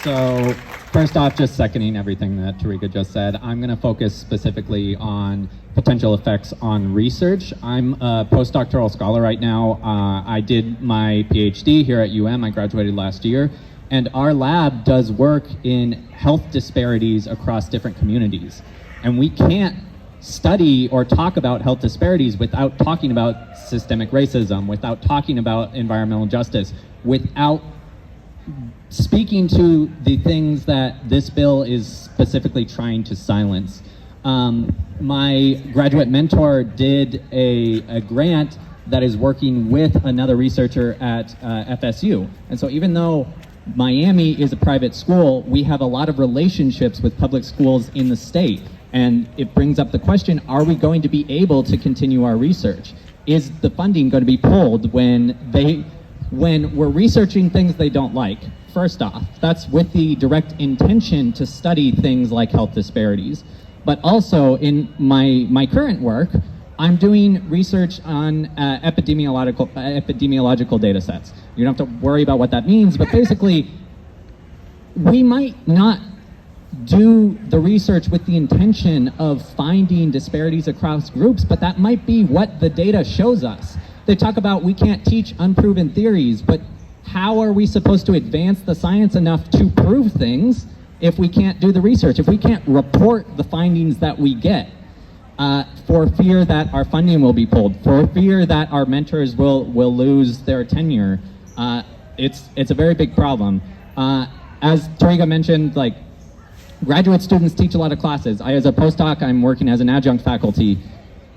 So first off, just seconding everything that Tarika just said, I'm going to focus specifically on potential effects on research. I'm a postdoctoral scholar right now. I did my PhD here at I graduated last year, and our lab does work in health disparities across different communities. And we can't study or talk about health disparities without talking about systemic racism, without talking about environmental justice, without speaking to the things that this bill is specifically trying to silence. My graduate mentor did a grant that is working with another researcher at FSU. And so even though Miami is a private school, we have a lot of relationships with public schools in the state. And it brings up the question, are we going to be able to continue our research? Is the funding going to be pulled when we're researching things they don't like? First off, that's with the direct intention to study things like health disparities. But also in my current work, I'm doing research on epidemiological data sets. You don't have to worry about what that means, but basically, we might not do the research with the intention of finding disparities across groups, but that might be what the data shows us. They talk about we can't teach unproven theories, but how are we supposed to advance the science enough to prove things if we can't do the research, if we can't report the findings that we get, for fear that our funding will be pulled, for fear that our mentors will lose their tenure? It's a very big problem. As Tarika mentioned, like, graduate students teach a lot of classes. As a postdoc, I'm working as an adjunct faculty.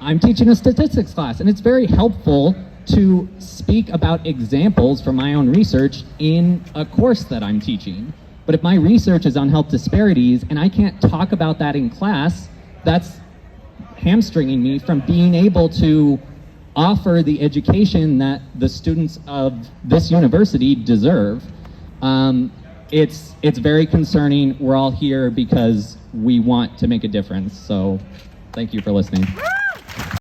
I'm teaching a statistics class, and it's very helpful to speak about examples from my own research in a course that I'm teaching. But if my research is on health disparities and I can't talk about that in class, that's hamstringing me from being able to offer the education that the students of this university deserve. It's very concerning. We're all here because we want to make a difference. So thank you for listening.